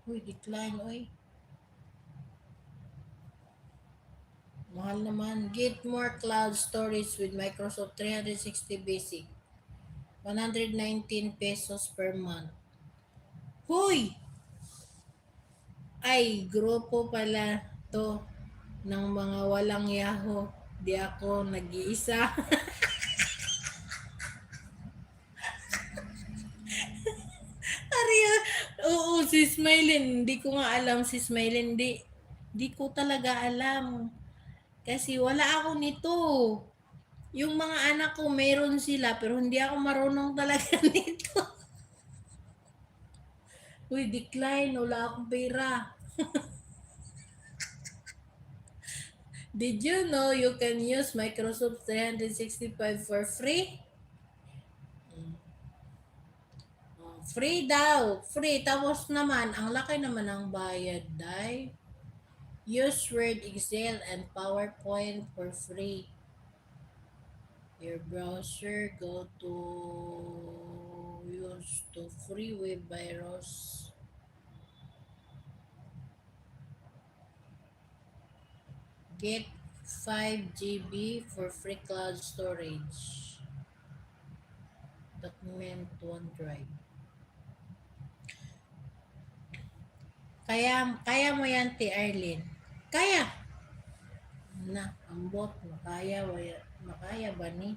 Uy, decline, uy. Mahal naman. Get more cloud storage with Microsoft 360 Basic. 119 pesos per month. Huy! Ay, grupo pala to ng mga walang Yahoo. Di ako nag-iisa. Ariya, oo, si Smiley. Hindi ko nga alam si Smiley. Di ko talaga alam. Kasi wala ako nito. Yung mga anak ko, meron sila, pero hindi ako marunong talaga nito. Uy, decline. Wala akong pera. Did you know you can use Microsoft 365 for free? Free daw. Free. Tapos naman, ang laki naman ang bayad, day. Use Word, Excel, and PowerPoint for free. Your browser, go to use to free web virus. Get 5 GB for free cloud storage. Document OneDrive. Kaya mo yan, T. Arlene. Kaya. Na, ambot. Makaya ba ni?